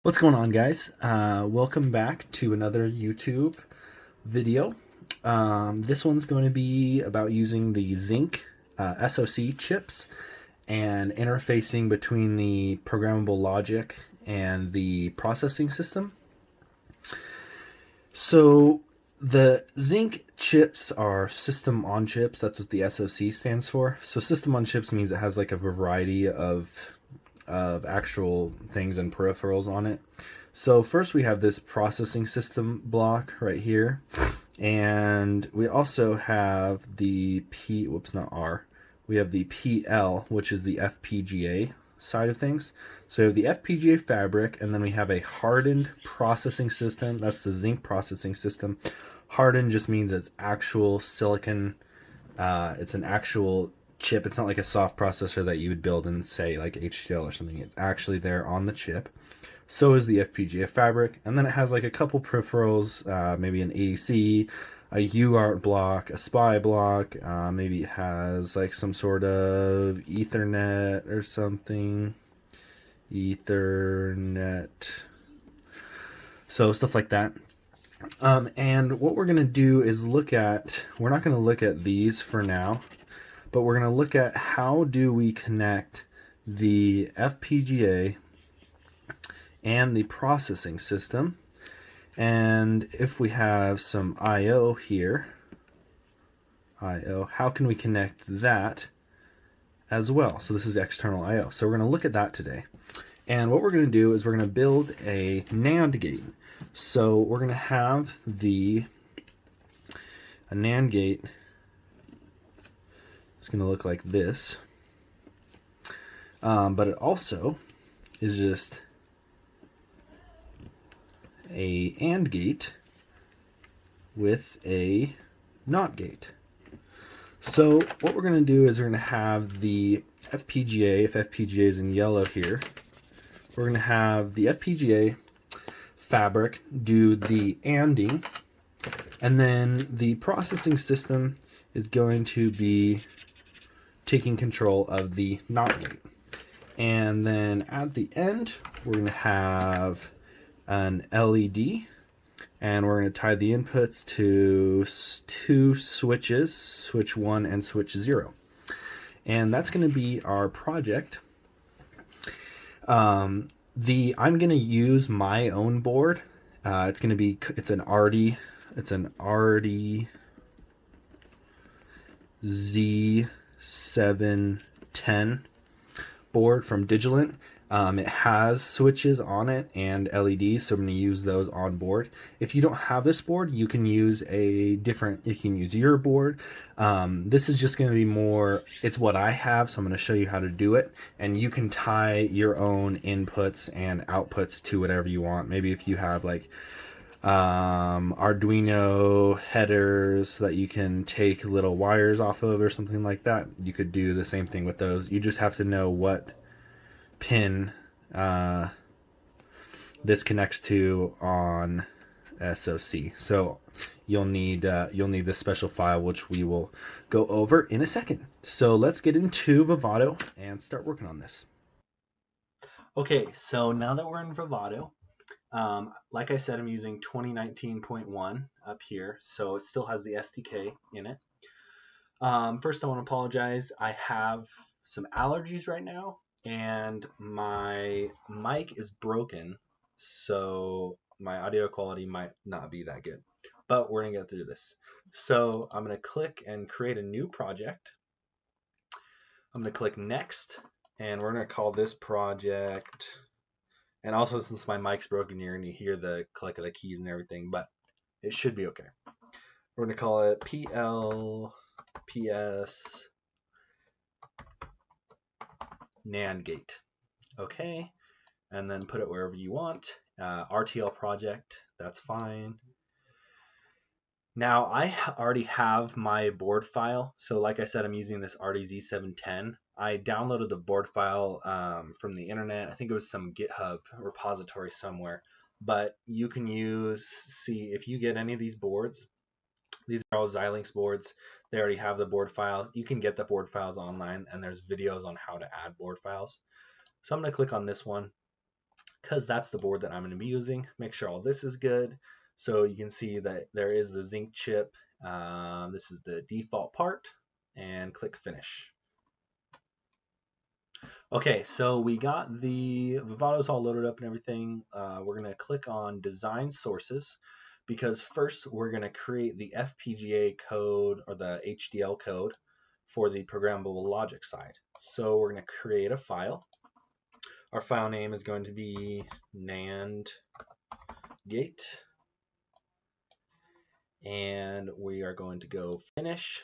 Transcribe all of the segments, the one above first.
What's going on, guys? Welcome back to another YouTube video. This one's going to be about using the ZYNQ SoC chips and interfacing between the programmable logic and the processing system. So the ZYNQ chips are system on chips. That's what the SoC stands for. So system on chips means it has like a variety of actual things and peripherals on it. So first we have this processing system block right here, and we also have the we have the PL, which is the FPGA side of things. So we have the FPGA fabric, and then we have a hardened processing system. That's the ZYNQ processing system. Hardened just means it's actual silicon. It's an actual chip. It's not like a soft processor that you would build in, say, like HCL or something. It's actually there on the chip. So is the FPGA fabric, and then it has like a couple peripherals, maybe an ADC, a UART block, a SPI block, maybe it has like some sort of Ethernet or something. Ethernet. So stuff like that. And what we're going to do is we're not going to look at these for now, but we're going to look at how do we connect the FPGA and the processing system. And if we have some I/O here, how can we connect that as well? So this is external I/O. So we're going to look at that today. And what we're going to do is we're going to build a NAND gate. So we're going to have a NAND gate. It's going to look like this. But it also is just a AND gate with a NOT gate. So what we're going to do is we're going to have the FPGA, if FPGA is in yellow here, we're going to have the FPGA fabric do the ANDing, and then the processing system is going to be taking control of the NOT gate. And then at the end, we're going to have an LED, and we're going to tie the inputs to two switches, switch 1 and switch 0. And that's going to be our project. I'm going to use my own board. It's an RD Z710 board from Digilent. It has switches on it and LEDs, so I'm going to use those on board. If you don't have this board, you can use your board. This is just going to be more, it's what I have, so I'm going to show you how to do it. And you can tie your own inputs and outputs to whatever you want. Maybe if you have like Arduino headers that you can take little wires off of or something like that, you could do the same thing with those. You just have to know what pin this connects to on SoC. So you'll need this special file, which we will go over in a second. So let's get into Vivado and start working on this. Okay, so now that we're in Vivado, like I said, I'm using 2019.1 up here, so it still has the SDK in it. First, I want to apologize. I have some allergies right now, and my mic is broken, so my audio quality might not be that good, but we're gonna get through this. So I'm gonna click and create a new project. I'm gonna click next, and we're gonna call this project, and also since my mic's broken, you're gonna hear the click of the keys and everything, but it should be okay. We're gonna call it PLPS NANDgate. Okay, and then put it wherever you want. RTL project, that's fine. Now I already have my board file, so like I said, I'm using this RDZ710. I downloaded the board file from the internet. I think it was some GitHub repository somewhere, but you can see if you get any of these boards. These are all Xilinx boards. They already have the board files. You can get the board files online, and there's videos on how to add board files. So I'm going to click on this one. because that's the board that I'm going to be using. Make sure all this is good. So you can see that there is the ZYNQ chip. This is the default part, and click Finish. Okay, so we got the Vivados all loaded up and everything. We're going to click on Design Sources, because first we're going to create the FPGA code or the HDL code for the programmable logic side. So we're going to create a file. Our file name is going to be NANDgate, and we are going to go Finish.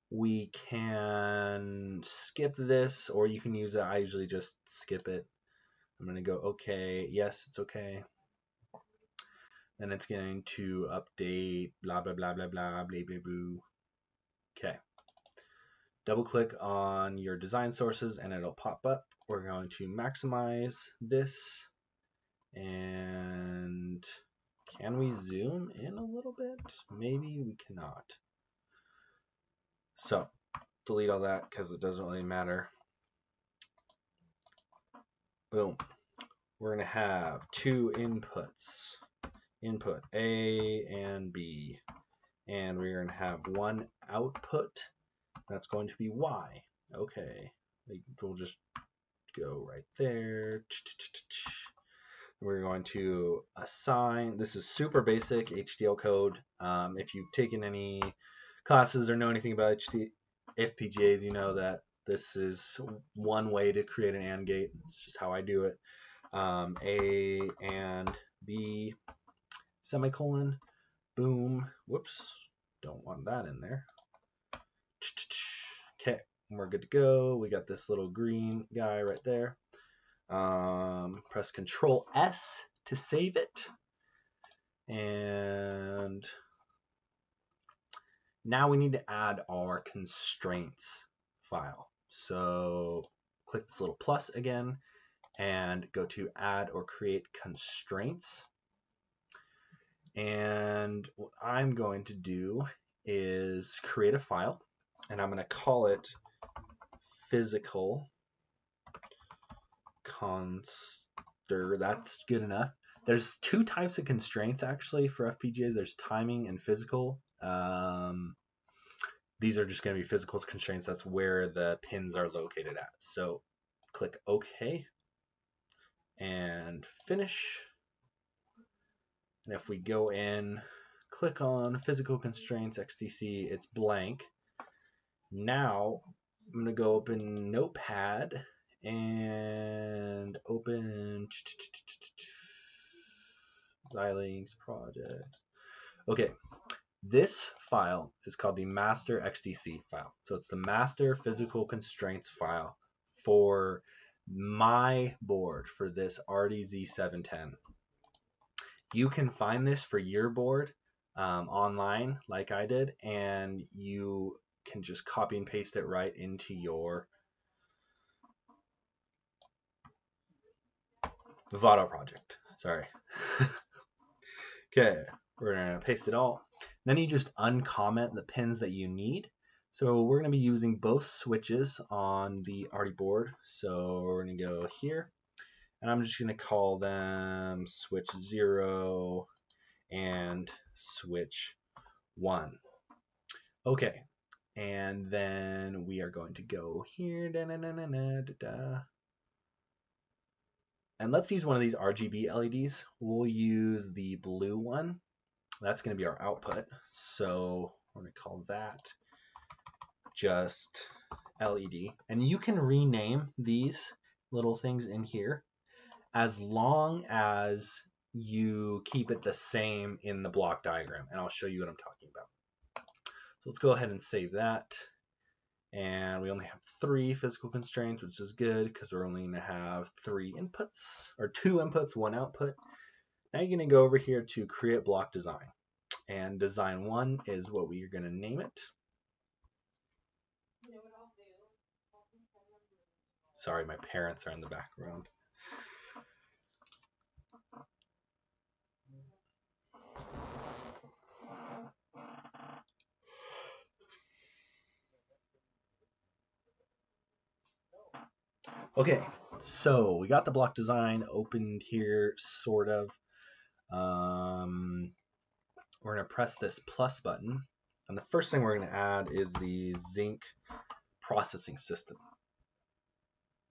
We can skip this, or you can use it. I usually just skip it. I'm going to go OK. Yes, it's OK. Then it's going to update, blah, blah, blah, blah, blah, blah, blah, blah. OK. Double click on your design sources and it'll pop up. We're going to maximize this. And can we zoom in a little bit? Maybe we cannot. So delete all that because it doesn't really matter. Boom. We're going to have two inputs, input A and B. And we're going to have one output. That's going to be Y. Okay. We'll just go right there. We're going to assign, this is super basic HDL code. If you've taken any classes or know anything about FPGAs, you know that this is one way to create an AND gate. It's just how I do it. A and B, semicolon, boom, whoops, don't want that in there. Okay, we're good to go. We got this little green guy right there. Press Control S to save it. And now we need to add our constraints file. So click this little plus again and go to add or create constraints. And what I'm going to do is create a file, and I'm going to call it physical conster. That's good enough. There's two types of constraints actually for FPGAs. There's timing and physical. These are just going to be physical constraints. That's where the pins are located at. So click OK and Finish. And if we go in, click on physical constraints XDC, it's blank. Now I'm going to go open Notepad and open Xilinx project. Okay, this file is called the master XDC file. So it's the master physical constraints file for my board, for this RDZ710. You can find this for your board online like I did, and you can just copy and paste it right into your Vivado project. Sorry. Okay, we're going to paste it all. Then you just uncomment the pins that you need. So we're going to be using both switches on the RD board. So we're going to go here, and I'm just going to call them switch 0 and switch 1. Okay, and then we are going to go here, and let's use one of these RGB LEDs. We'll use the blue one. That's going to be our output. So we're going to call that just LED. And you can rename these little things in here as long as you keep it the same in the block diagram. And I'll show you what I'm talking about. So let's go ahead and save that. And we only have 3 physical constraints, which is good because we're only going to have 3 inputs, or 2 inputs, 1 output. Now you're going to go over here to create block design. And design 1 is what we are going to name it. Sorry, my parents are in the background. Okay, So we got the block design opened here, sort of. We're going to press this plus button. And the first thing we're going to add is the ZYNQ processing system.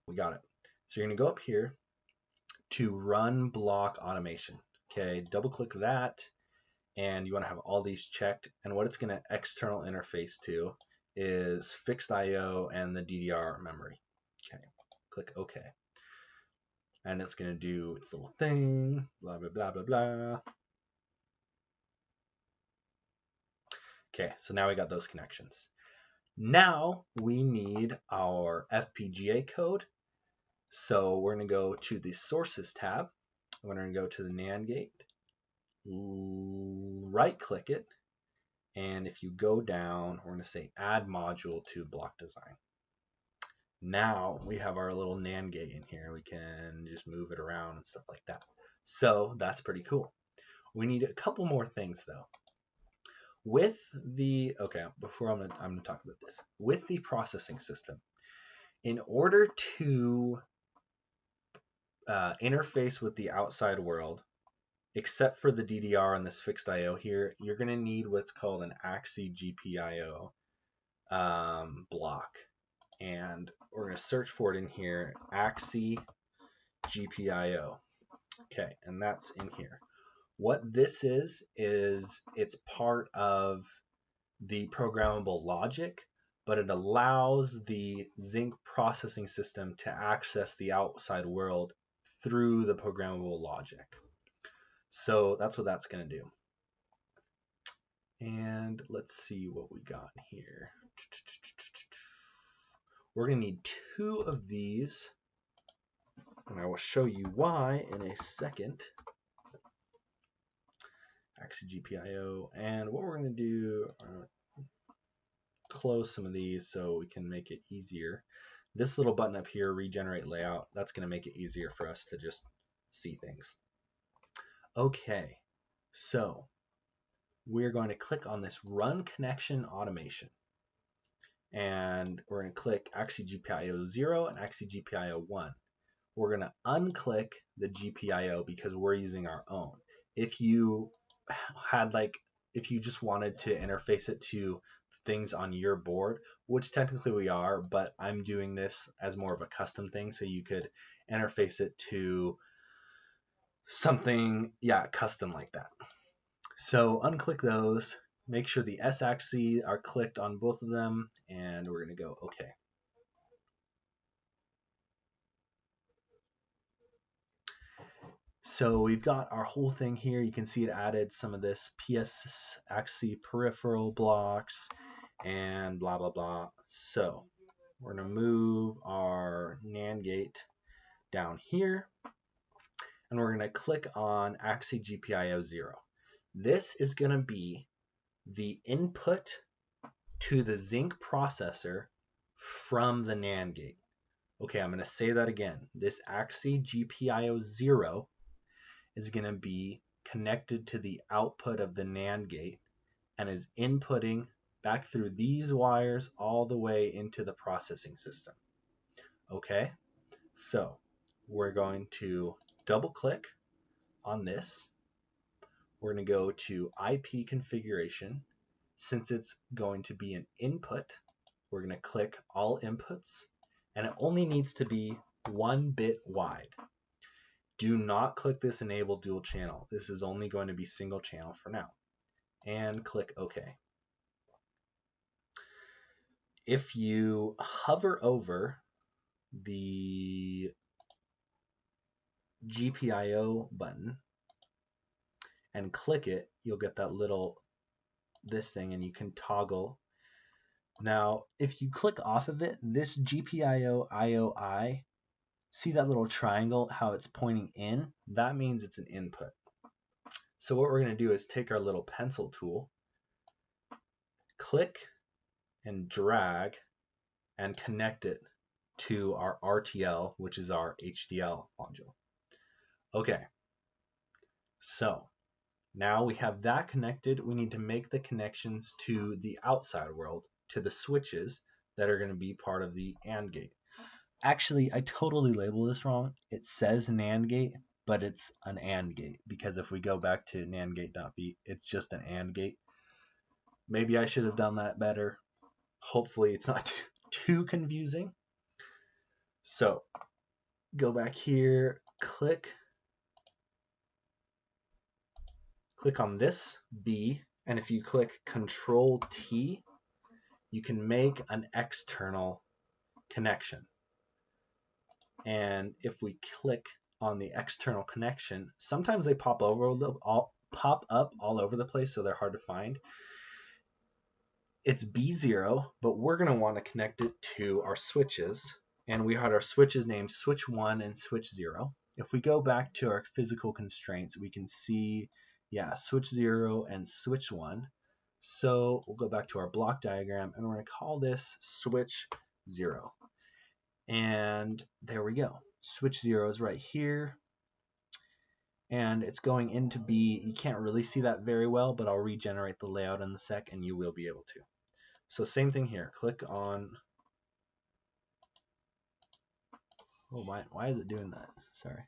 We got it. So you're going to go up here to run block automation. Okay, double click that. And you want to have all these checked. And what it's going to external interface to is fixed IO and the DDR memory. Okay, click OK. And it's going to do its little thing, blah, blah, blah, blah, blah. Okay, so now we got those connections. Now we need our FPGA code. So we're going to go to the Sources tab. We're going to go to the NANDgate, right-click it, and if you go down, we're going to say Add Module to Block Design. Now we have our little NAND gate in here. We can just move it around and stuff like that. So that's pretty cool. We need a couple more things though. With the, before I'm gonna talk about this. With the processing system, in order to interface with the outside world, except for the DDR and this fixed IO here, you're gonna need what's called an AXI GPIO block. And we're going to search for it in here, AXI GPIO. Okay, and that's in here. What this is it's part of the programmable logic, but it allows the ZYNQ processing system to access the outside world through the programmable logic. So that's what that's going to do. And let's see what we got here. We're going to need 2 of these, and I will show you why in a second. AXI GPIO, and what we're going to do, close some of these so we can make it easier. This little button up here, Regenerate Layout, that's going to make it easier for us to just see things. Okay, so we're going to click on this Run Connection Automation. And we're going to click AXI GPIO 0 and AXI GPIO 1. We're going to unclick the GPIO because we're using our own. If you had if you just wanted to interface it to things on your board, which technically we are, but I'm doing this as more of a custom thing, so you could interface it to something, custom like that. So unclick those. Make sure the S-axis are clicked on both of them, and we're going to go OK. So we've got our whole thing here. You can see it added some of this PS-axis peripheral blocks and blah, blah, blah. So we're going to move our NAND gate down here, and we're going to click on AXI GPIO 0. This is going to be the input to the ZYNQ processor from the NAND gate. Okay, I'm going to say that again. This AXI GPIO 0 is going to be connected to the output of the NAND gate and is inputting back through these wires all the way into the processing system. Okay, so we're going to double click on this. We're going to go to IP configuration. Since it's going to be an input, we're going to click all inputs, and it only needs to be 1 bit wide. Do not click this enable dual channel. This is only going to be single channel for now. And click OK. If you hover over the GPIO button and click it, you'll get that little this thing, and you can toggle. Now, if you click off of it, this GPIO IOI, see that little triangle, how it's pointing in? That means it's an input. So what we're going to do is take our little pencil tool, click and drag, and connect it to our RTL, which is our HDL module. Okay, so now we have that connected. We need to make the connections to the outside world, to the switches that are going to be part of the AND gate. Actually, I totally labeled this wrong. It says NANDgate, but it's an ANDgate, because if we go back to NANDgate.b, it's just an ANDgate. Maybe I should have done that better. Hopefully it's not too confusing. So go back here, click on this B, and if you click Control T, you can make an external connection. And if we click on the external connection, sometimes they pop up all over the place, so they're hard to find. It's B0, but we're going to want to connect it to our switches, and we had our switches named switch 1 and switch 0. If we go back to our physical constraints, we can see, yeah, switch 0 and switch 1. So we'll go back to our block diagram, and we're going to call this switch 0. And there we go. Switch 0 is right here, and it's going into B. You can't really see that very well, but I'll regenerate the layout in a sec, and you will be able to. So same thing here. Click on. Oh, why is it doing that? Sorry.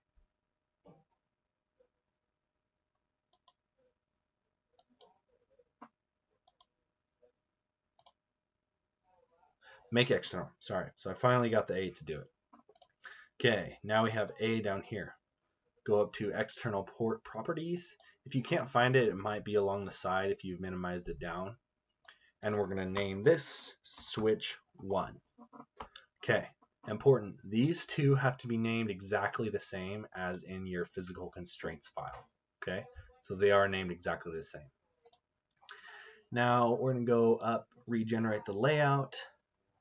Make external. Sorry. So I finally got the A to do it. Okay, now we have A down here. Go up to external port properties. If you can't find it, it might be along the side if you've minimized it down. And we're going to name this switch 1. Okay, important. These two have to be named exactly the same as in your physical constraints file. Okay, so they are named exactly the same. Now we're going to go up, regenerate the layout,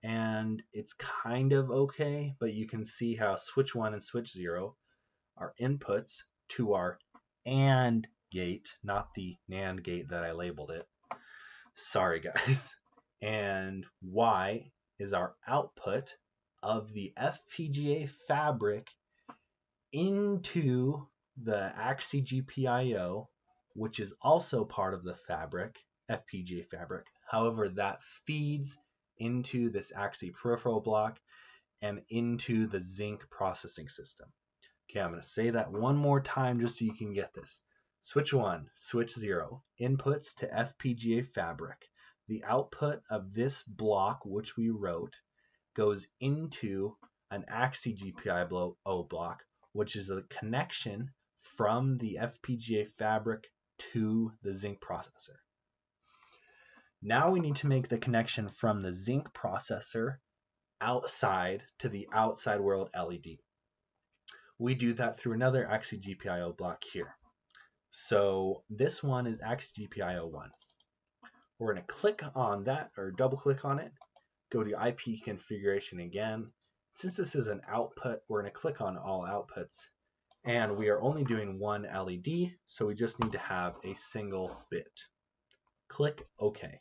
and it's kind of okay, but you can see how switch 1 and switch 0 are inputs to our AND gate, not the NAND gate that I labeled it. Sorry, guys. And Y is our output of the FPGA fabric into the AXI GPIO, which is also part of the fabric, FPGA fabric. However, that feeds into this AXI peripheral block and into the ZYNQ processing system. Okay, I'm going to say that one more time just so you can get this. Switch 1, switch 0, inputs to FPGA fabric. The output of this block, which we wrote, goes into an AXI GPIO block, which is a connection from the FPGA fabric to the ZYNQ processor. Now we need to make the connection from the ZYNQ processor outside to the outside world LED. We do that through another AXI GPIO block here. So this one is AXI GPIO 1. We're going to click on that, or double click on it, go to IP configuration again. Since this is an output, we're going to click on all outputs, and we are only doing one LED, so we just need to have a single bit. Click OK.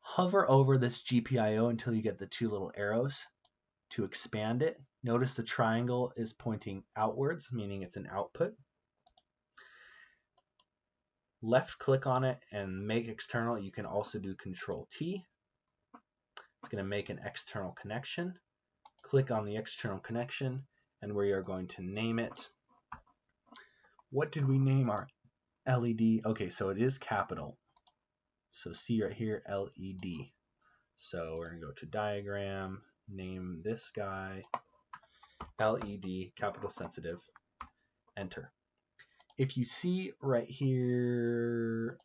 Hover over this GPIO until you get the two little arrows. To expand it, notice the triangle is pointing outwards, meaning it's an output. Left click on it and make external. You can also do Control T. It's going to make an external connection. Click on the external connection, and we are going to name it. What did we name our LED? Okay, so it is capital. So see right here, LED. So we're going to go to diagram, name this guy LED, capital sensitive, enter. If you see right here,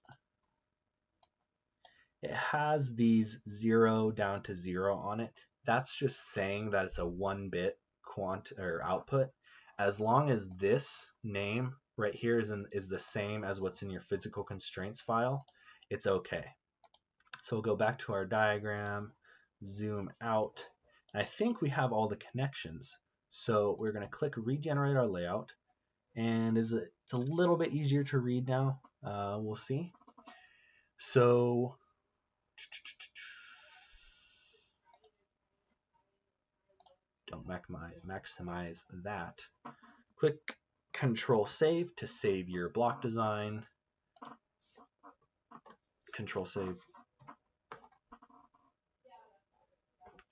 it has these 0 down to 0 on it. That's just saying that it's a 1-bit quant or output. As long as this name right here is the same as what's in your physical constraints file, it's okay. So we'll go back to our diagram, zoom out, and I think we have all the connections. So we're going to click regenerate our layout, and it's a little bit easier to read now. We'll see. So don't maximize that. Click Control Save to save your block design. Control Save.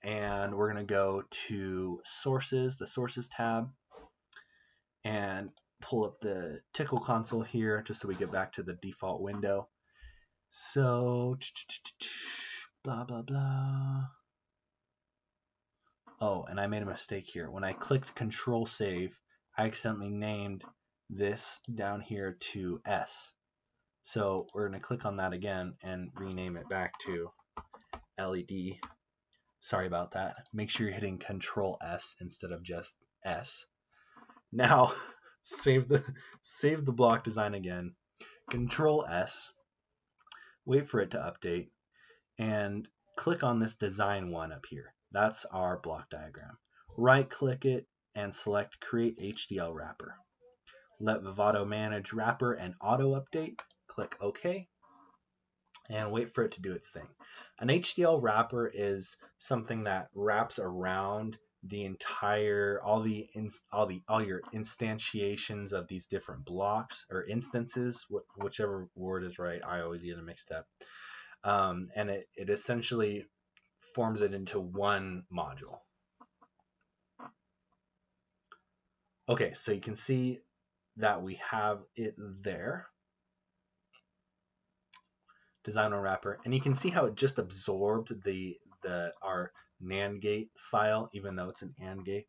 and we're going to go to sources, the sources tab, and pull up the Tickle console here just so we get back to the default window. So, blah, blah, blah. Oh, and I made a mistake here. When I clicked Control Save, I accidentally named this down here to S. So we're going to click on that again and rename it back to LED. Sorry about that. Make sure you're hitting Control S instead of just S. Now, save the block design again. Control S. Wait for it to update, and click on this design one up here. That's our block diagram. Right click it and select Create HDL Wrapper. Let Vivado manage wrapper and auto update. Click OK and wait for it to do its thing. An HDL wrapper is something that wraps around the entire all your instantiations of these different blocks or instances, whichever word is right. I always get them mixed up. And it essentially forms it into one module. Okay, so you can see that we have it there. Design on wrapper, and you can see how it just absorbed our NANDgate file, even though it's an ANDgate.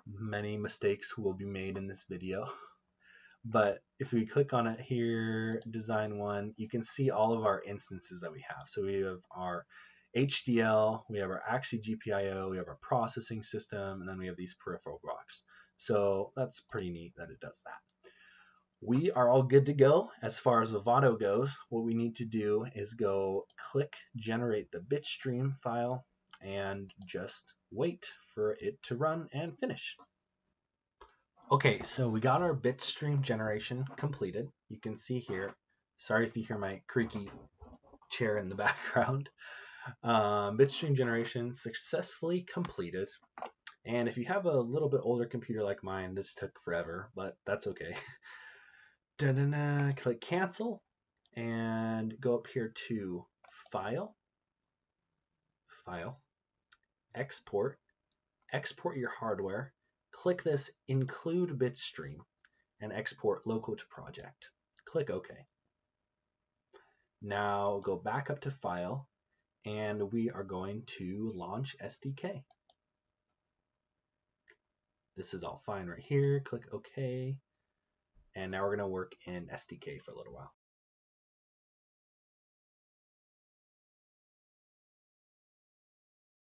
Many mistakes will be made in this video. But if we click on it here, design one, you can see all of our instances that we have. So we have our HDL, we have our Axie GPIO, we have our processing system, and then we have these peripheral blocks. So that's pretty neat that it does that. We are all good to go as far as Vivado goes. What we need to do is go click generate the bitstream file and just wait for it to run and finish. Okay, so we got our bitstream generation completed. You can see here, sorry if you hear my creaky chair in the background. Bitstream generation successfully completed. And if you have a little bit older computer like mine, this took forever, but that's okay. Click cancel and go up here to file, export your hardware, click this include bitstream and export local to project. Click OK. Now go back up to file and we are going to launch SDK. This is all fine right here. Click OK. And now we're going to work in SDK for a little while.